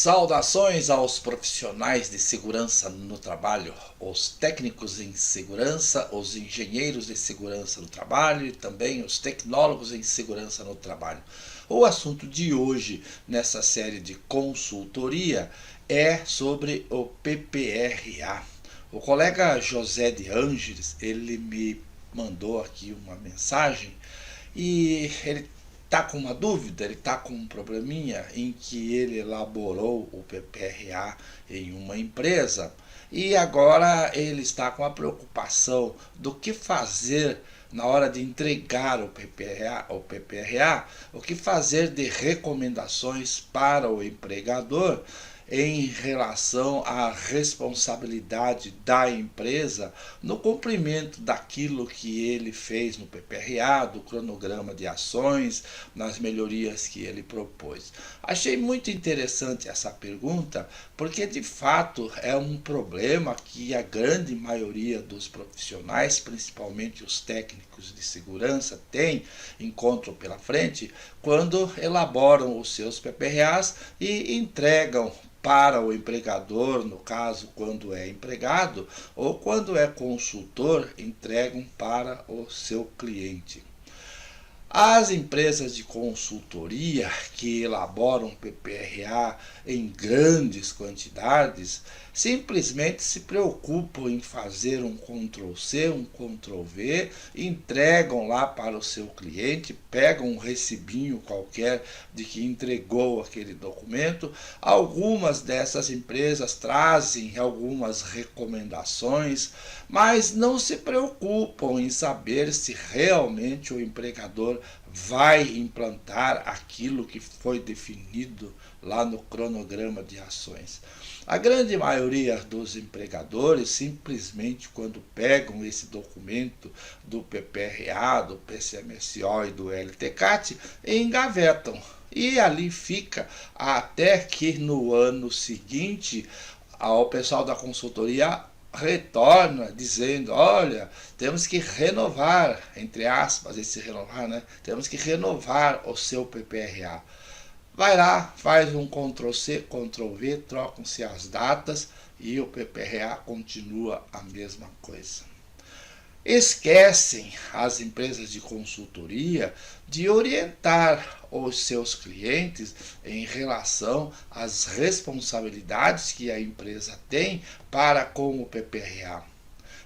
Saudações aos profissionais de segurança no trabalho, os técnicos em segurança, os engenheiros de segurança no trabalho e também os tecnólogos em segurança no trabalho. O assunto de hoje, nessa série de consultoria, é sobre o PPRA. O colega José de Ângeles, ele me mandou aqui uma mensagem e ele está com uma dúvida, ele está com um probleminha em que ele elaborou o PPRA em uma empresa e agora ele está com a preocupação do que fazer na hora de entregar o que fazer de recomendações para o empregador em relação à responsabilidade da empresa no cumprimento daquilo que ele fez no PPRA, do cronograma de ações, nas melhorias que ele propôs. Achei muito interessante essa pergunta, porque de fato é um problema que a grande maioria dos profissionais, principalmente os técnicos de segurança, encontram pela frente quando elaboram os seus PPRAs e entregam para o empregador, no caso, quando é empregado, ou quando é consultor, entregam para o seu cliente. As empresas de consultoria que elaboram PPRA em grandes quantidades simplesmente se preocupam em fazer um Ctrl+C, um Ctrl+V, entregam lá para o seu cliente, pegam um recibinho qualquer de que entregou aquele documento. Algumas dessas empresas trazem algumas recomendações, mas não se preocupam em saber se realmente o empregador vai implantar aquilo que foi definido lá no cronograma de ações. A grande maioria dos empregadores simplesmente, quando pegam esse documento do PPRA, do PCMSO e do LTCAT, engavetam. E ali fica até que no ano seguinte o pessoal da consultoria retorna dizendo: olha, temos que renovar, entre aspas, esse renovar, né? Temos que renovar o seu PPRA. Vai lá, faz um Ctrl+C, Ctrl+V, trocam-se as datas e o PPRA continua a mesma coisa. Esquecem as empresas de consultoria de orientar os seus clientes em relação às responsabilidades que a empresa tem para com o PPRA.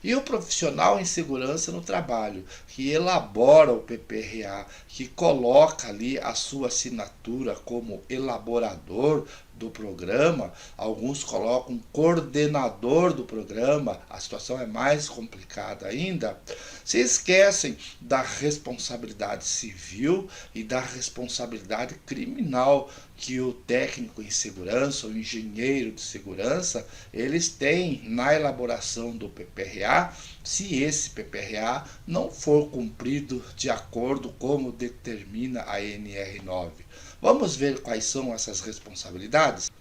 E o profissional em segurança no trabalho, que elabora o PPRA, que coloca ali a sua assinatura como elaborador do programa, alguns colocam coordenador do programa, a situação é mais complicada ainda, se esquecem da responsabilidade civil e da responsabilidade criminal que o técnico em segurança, o engenheiro de segurança, eles têm na elaboração do PPRA, se esse PPRA não for cumprido de acordo como determina a NR9. Vamos ver quais são essas responsabilidades?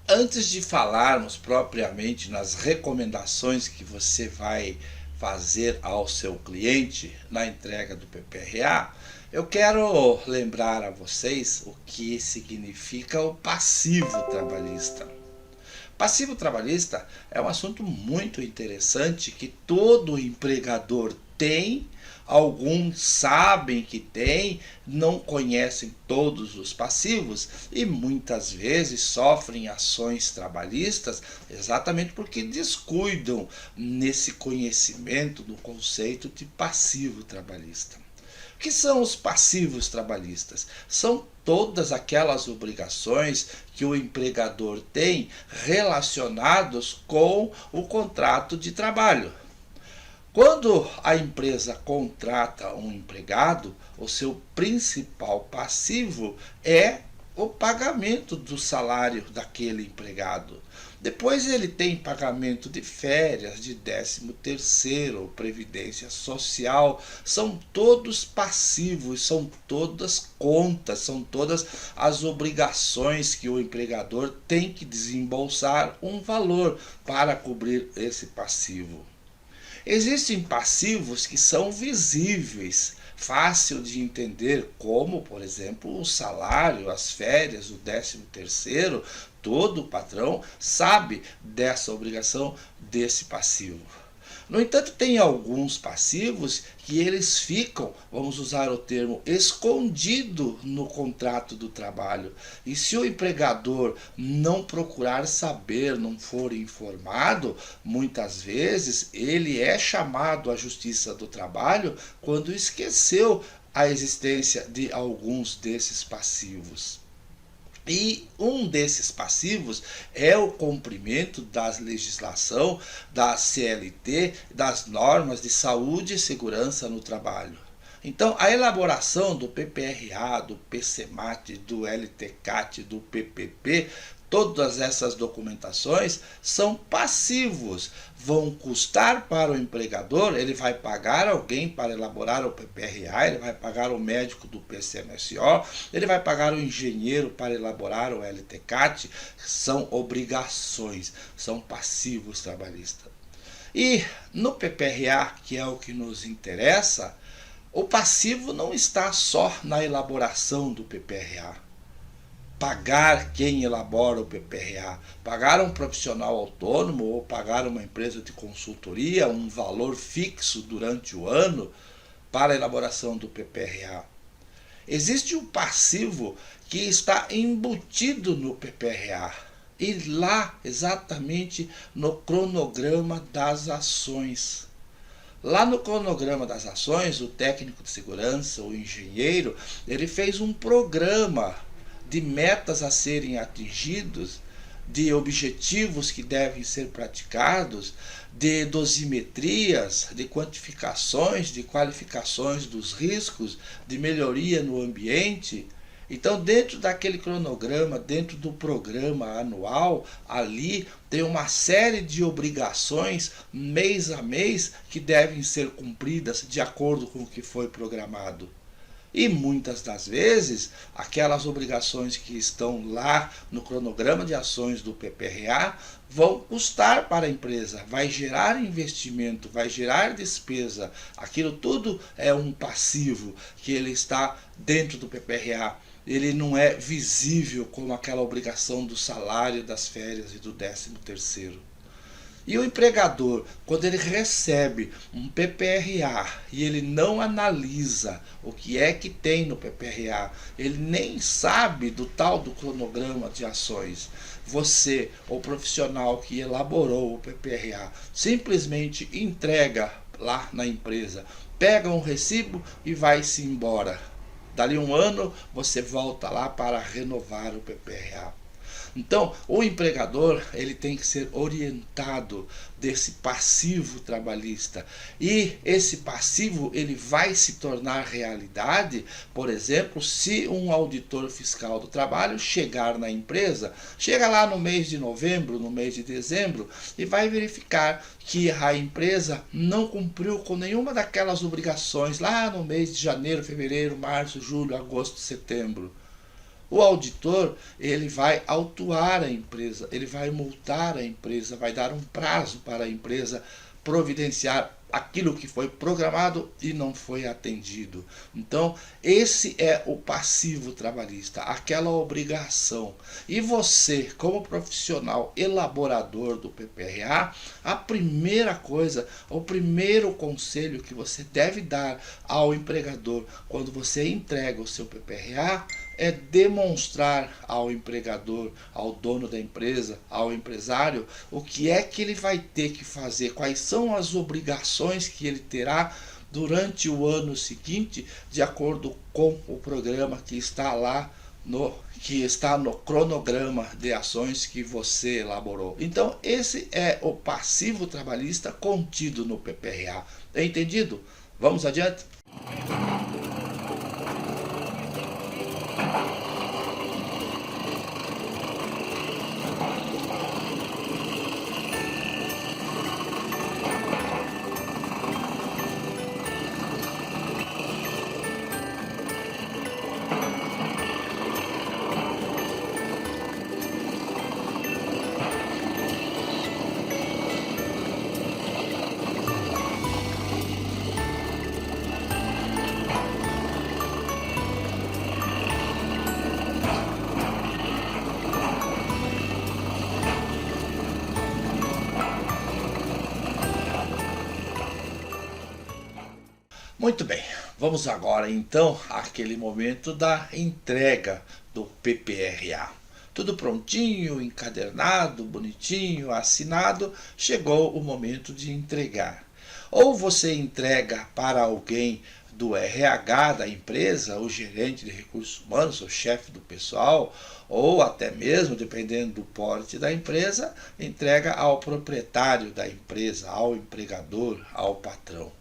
Antes de falarmos propriamente nas recomendações que você vai fazer ao seu cliente na entrega do PPRA, eu quero lembrar a vocês o que significa o passivo trabalhista. Passivo trabalhista é um assunto muito interessante que todo empregador tem. Alguns sabem que tem, não conhecem todos os passivos e muitas vezes sofrem ações trabalhistas exatamente porque descuidam nesse conhecimento do conceito de passivo trabalhista. O que são os passivos trabalhistas? São todas aquelas obrigações que o empregador tem relacionados com o contrato de trabalho. Quando a empresa contrata um empregado, o seu principal passivo é o pagamento do salário daquele empregado. Depois ele tem pagamento de férias, de 13º, previdência social, são todos passivos, são todas contas, são todas as obrigações que o empregador tem que desembolsar um valor para cobrir esse passivo. Existem passivos que são visíveis, fácil de entender, como, por exemplo, o salário, as férias, o 13º, todo patrão sabe dessa obrigação, desse passivo. No entanto, tem alguns passivos que eles ficam, vamos usar o termo, escondido no contrato do trabalho. E se o empregador não procurar saber, não for informado, muitas vezes ele é chamado à Justiça do Trabalho quando esqueceu a existência de alguns desses passivos. E um desses passivos é o cumprimento da legislação, da CLT, das normas de saúde e segurança no trabalho. Então, a elaboração do PPRA, do PCMAT, do LTCAT, do PPP, todas essas documentações são passivos, vão custar para o empregador, ele vai pagar alguém para elaborar o PPRA, ele vai pagar o médico do PCMSO, ele vai pagar o engenheiro para elaborar o LTCAT, são obrigações, são passivos trabalhistas. E no PPRA, que é o que nos interessa, o passivo não está só na elaboração do PPRA. Pagar quem elabora o PPRA, pagar um profissional autônomo ou pagar uma empresa de consultoria um valor fixo durante o ano para a elaboração do PPRA. Existe um passivo que está embutido no PPRA e lá exatamente no cronograma das ações. Lá no cronograma das ações, o técnico de segurança, o engenheiro, ele fez um programa de metas a serem atingidos, de objetivos que devem ser praticados, de dosimetrias, de quantificações, de qualificações dos riscos, de melhoria no ambiente. Então, dentro daquele cronograma, dentro do programa anual, ali tem uma série de obrigações mês a mês que devem ser cumpridas de acordo com o que foi programado. E muitas das vezes, aquelas obrigações que estão lá no cronograma de ações do PPRA vão custar para a empresa, vai gerar investimento, vai gerar despesa. Aquilo tudo é um passivo que ele está dentro do PPRA. Ele não é visível como aquela obrigação do salário, das férias e do 13º. E o empregador, quando ele recebe um PPRA e ele não analisa o que é que tem no PPRA, ele nem sabe do tal do cronograma de ações. Você, o profissional que elaborou o PPRA, simplesmente entrega lá na empresa, pega um recibo e vai-se embora. Dali um ano, você volta lá para renovar o PPRA. Então, o empregador ele tem que ser orientado desse passivo trabalhista. E esse passivo ele vai se tornar realidade, por exemplo, se um auditor fiscal do trabalho chegar na empresa, chega lá no mês de novembro, no mês de dezembro, e vai verificar que a empresa não cumpriu com nenhuma daquelas obrigações lá no mês de janeiro, fevereiro, março, julho, agosto, setembro. O auditor, ele vai autuar a empresa, ele vai multar a empresa, vai dar um prazo para a empresa providenciar aquilo que foi programado e não foi atendido. Então, esse é o passivo trabalhista, aquela obrigação. E você, como profissional elaborador do PPRA, a primeira coisa, o primeiro conselho que você deve dar ao empregador quando você entrega o seu PPRA é demonstrar ao empregador, ao dono da empresa, ao empresário, o que é que ele vai ter que fazer, quais são as obrigações que ele terá durante o ano seguinte, de acordo com o programa que está lá no cronograma de ações que você elaborou. Então, esse é o passivo trabalhista contido no PPRA. Entendido? Vamos adiante? Muito bem, vamos agora então àquele momento da entrega do PPRA. Tudo prontinho, encadernado, bonitinho, assinado, chegou o momento de entregar. Ou você entrega para alguém do RH da empresa, o gerente de recursos humanos, o chefe do pessoal, ou até mesmo, dependendo do porte da empresa, entrega ao proprietário da empresa, ao empregador, ao patrão.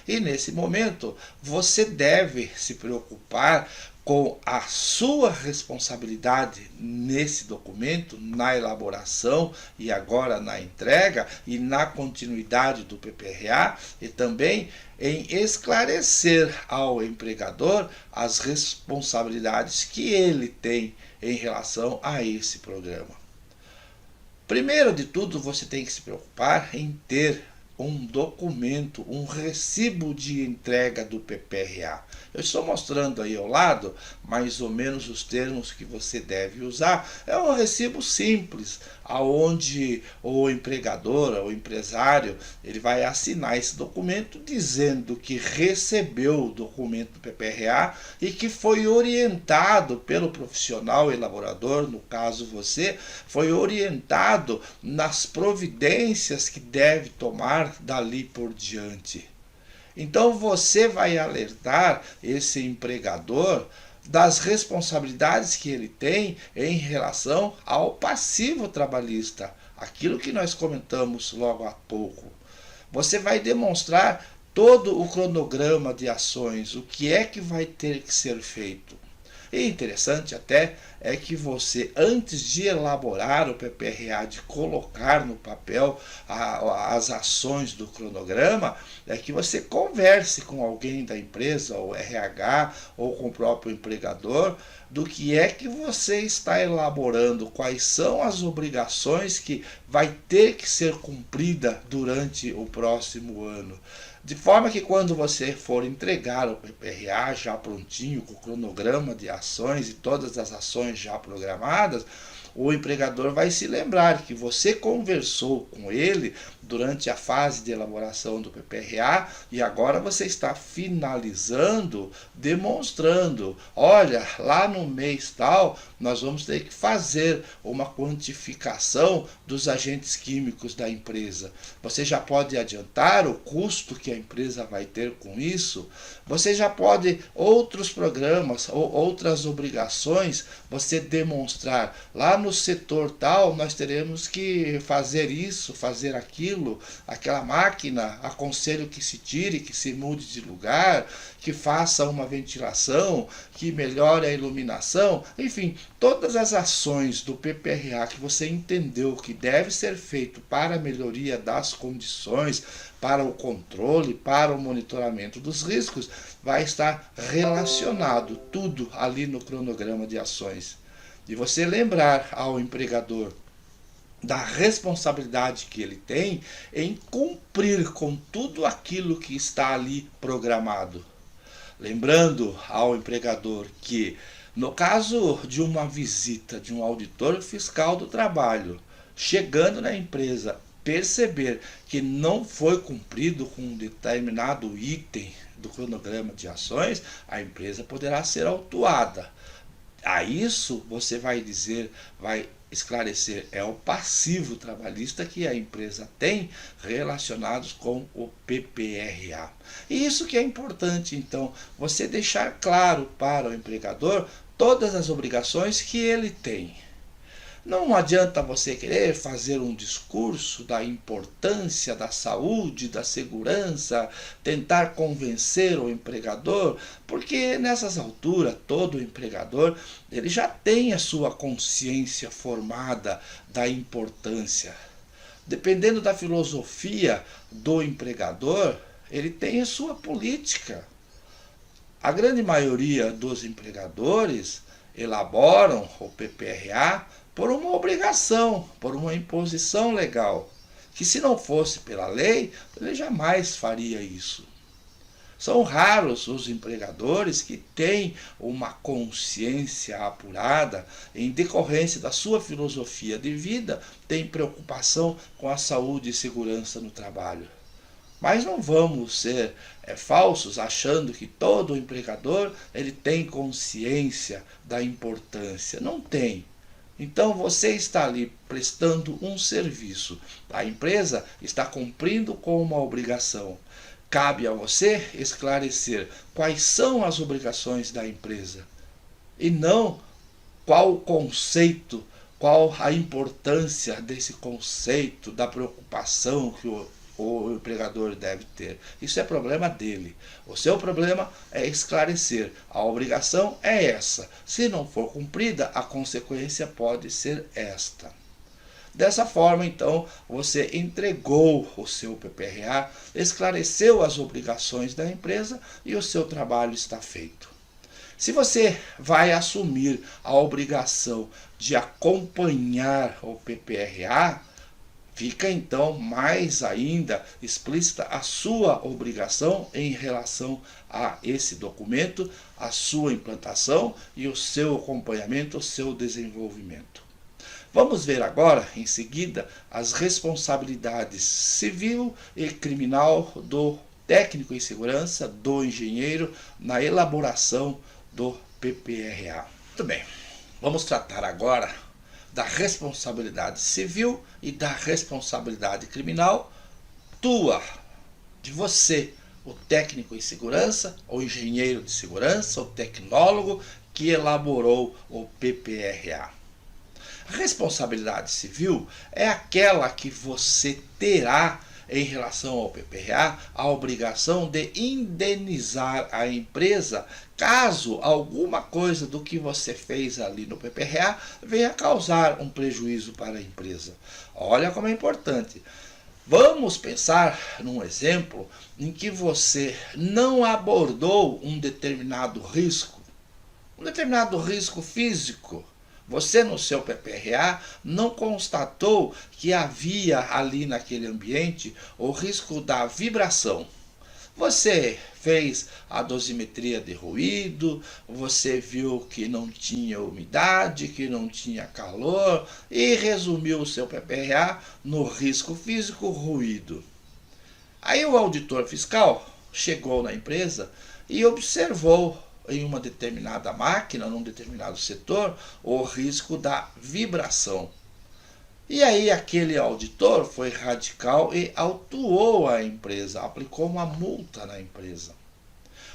E nesse momento, você deve se preocupar com a sua responsabilidade nesse documento, na elaboração e agora na entrega e na continuidade do PPRA, e também em esclarecer ao empregador as responsabilidades que ele tem em relação a esse programa. Primeiro de tudo, você tem que se preocupar em ter um documento, um recibo de entrega do PPRA. Eu estou mostrando aí ao lado mais ou menos os termos que você deve usar. É um recibo simples, aonde o empregador, o empresário, ele vai assinar esse documento dizendo que recebeu o documento do PPRA e que foi orientado pelo profissional elaborador, no caso você, foi orientado nas providências que deve tomar dali por diante. Então você vai alertar esse empregador das responsabilidades que ele tem em relação ao passivo trabalhista, aquilo que nós comentamos logo há pouco. Você vai demonstrar todo o cronograma de ações, o que é que vai ter que ser feito. E interessante até é que você, antes de elaborar o PPRA, de colocar no papel as ações do cronograma, é que você converse com alguém da empresa, ou RH, ou com o próprio empregador, do que é que você está elaborando, quais são as obrigações que vai ter que ser cumprida durante o próximo ano. De forma que quando você for entregar o PPRA já prontinho, com o cronograma de ações e todas as ações já programadas, o empregador vai se lembrar que você conversou com ele durante a fase de elaboração do PPRA e agora você está finalizando, demonstrando, olha, lá no mês tal, nós vamos ter que fazer uma quantificação dos agentes químicos da empresa. Você já pode adiantar o custo que a empresa vai ter com isso? Você já pode, outros programas ou outras obrigações, você demonstrar, lá no setor tal, nós teremos que fazer isso, fazer aquilo, aquela máquina, aconselho que se tire, que se mude de lugar, que faça uma ventilação, que melhore a iluminação, enfim, todas as ações do PPRA que você entendeu que deve ser feito para a melhoria das condições, para o controle, para o monitoramento dos riscos, vai estar relacionado tudo ali no cronograma de ações. E você lembrar ao empregador da responsabilidade que ele tem em cumprir com tudo aquilo que está ali programado. Lembrando ao empregador que, no caso de uma visita de um auditor fiscal do trabalho, chegando na empresa, perceber que não foi cumprido com um determinado item do cronograma de ações, a empresa poderá ser autuada. A isso você vai dizer, vai esclarecer, é o passivo trabalhista que a empresa tem relacionados com o PPRA. E isso que é importante, então, você deixar claro para o empregador todas as obrigações que ele tem. Não adianta você querer fazer um discurso da importância da saúde, da segurança, tentar convencer o empregador, porque nessas alturas todo empregador ele já tem a sua consciência formada da importância. Dependendo da filosofia do empregador, ele tem a sua política. A grande maioria dos empregadores elaboram o PPRA por uma obrigação, por uma imposição legal, que se não fosse pela lei, ele jamais faria isso. São raros os empregadores que têm uma consciência apurada em decorrência da sua filosofia de vida, têm preocupação com a saúde e segurança no trabalho. Mas não vamos ser falsos achando que todo empregador ele tem consciência da importância. Não tem. Então você está ali prestando um serviço. A empresa está cumprindo com uma obrigação. Cabe a você esclarecer quais são as obrigações da empresa e não qual o conceito, qual a importância desse conceito, da preocupação que o empregador deve ter. Isso é problema dele. O seu problema é esclarecer. A obrigação é essa. Se não for cumprida, a consequência pode ser esta. Dessa forma, então, você entregou o seu PPRA, esclareceu as obrigações da empresa e o seu trabalho está feito. Se você vai assumir a obrigação de acompanhar o PPRA, fica então mais ainda explícita a sua obrigação em relação a esse documento, a sua implantação e o seu acompanhamento, o seu desenvolvimento. Vamos ver agora, em seguida, as responsabilidades civil e criminal do técnico em segurança, do engenheiro, na elaboração do PPRA. Muito bem, vamos tratar agora da responsabilidade civil e da responsabilidade criminal tua, de você, o técnico em segurança, o engenheiro de segurança, o tecnólogo que elaborou o PPRA. A responsabilidade civil é aquela que você terá em relação ao PPRA a obrigação de indenizar a empresa caso alguma coisa do que você fez ali no PPRA venha causar um prejuízo para a empresa. Olha como é importante. Vamos pensar num exemplo em que você não abordou um determinado risco físico. Você no seu PPRA não constatou que havia ali naquele ambiente o risco da vibração. Você fez a dosimetria de ruído, você viu que não tinha umidade, que não tinha calor e resumiu o seu PPRA no risco físico ruído. Aí o auditor fiscal chegou na empresa e observou em uma determinada máquina, num determinado setor, o risco da vibração. E aí aquele auditor foi radical e autuou a empresa, aplicou uma multa na empresa.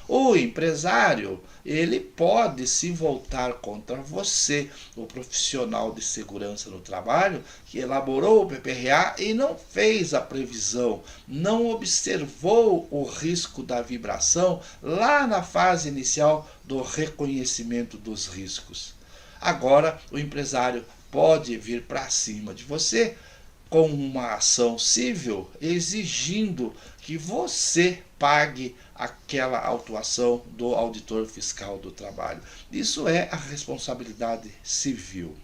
O empresário, ele pode se voltar contra você, o profissional de segurança no trabalho, que elaborou o PPRA e não fez a previsão, não observou o risco da vibração lá na fase inicial do reconhecimento dos riscos. Agora, o empresário pode vir para cima de você com uma ação civil exigindo que você pague aquela autuação do auditor fiscal do trabalho. Isso é a responsabilidade civil.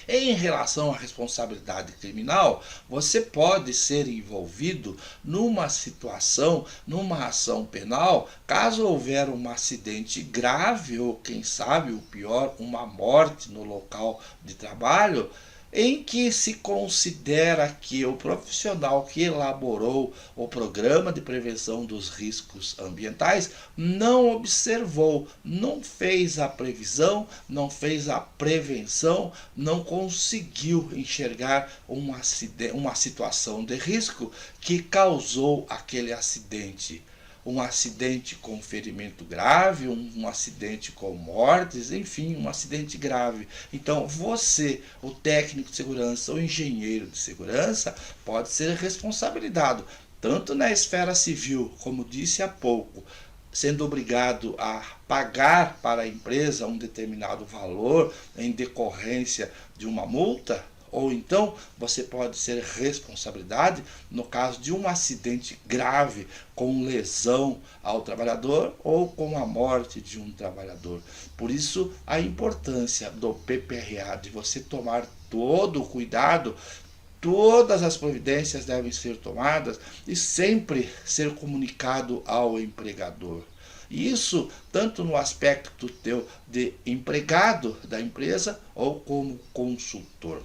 Em relação à responsabilidade criminal, você pode ser envolvido numa situação, numa ação penal, caso houver um acidente grave ou, quem sabe, o pior, uma morte no local de trabalho, em que se considera que o profissional que elaborou o programa de prevenção dos riscos ambientais não observou, não fez a previsão, não fez a prevenção, não conseguiu enxergar uma situação de risco que causou aquele acidente. Um acidente com ferimento grave, um acidente com mortes, enfim, um acidente grave. Então, você, o técnico de segurança, o engenheiro de segurança, pode ser responsabilizado, tanto na esfera civil, como disse há pouco, sendo obrigado a pagar para a empresa um determinado valor em decorrência de uma multa, ou então você pode ser responsabilidade no caso de um acidente grave com lesão ao trabalhador ou com a morte de um trabalhador. Por isso a importância do PPRA, de você tomar todo o cuidado, todas as providências devem ser tomadas e sempre ser comunicado ao empregador. Isso tanto no aspecto teu de empregado da empresa ou como consultor.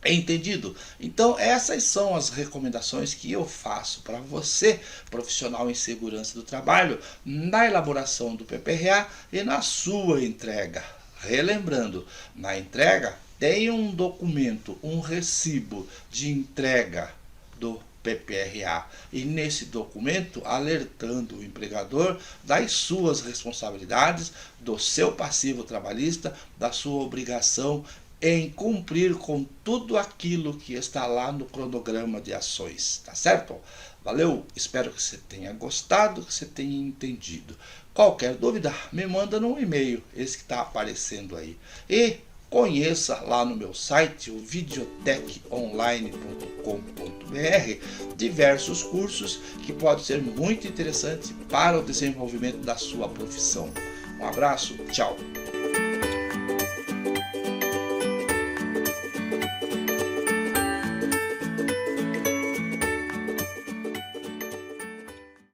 Entendido? Então essas são as recomendações que eu faço para você, profissional em segurança do trabalho, na elaboração do PPRA e na sua entrega. Relembrando, na entrega tem um documento, um recibo de entrega do PPRA e nesse documento alertando o empregador das suas responsabilidades, do seu passivo trabalhista, da sua obrigação em cumprir com tudo aquilo que está lá no cronograma de ações, tá certo? Valeu, espero que você tenha gostado, que você tenha entendido. Qualquer dúvida, me manda no e-mail, esse que está aparecendo aí. E conheça lá no meu site, o videotechonline.com.br, diversos cursos que podem ser muito interessantes para o desenvolvimento da sua profissão. Um abraço, tchau!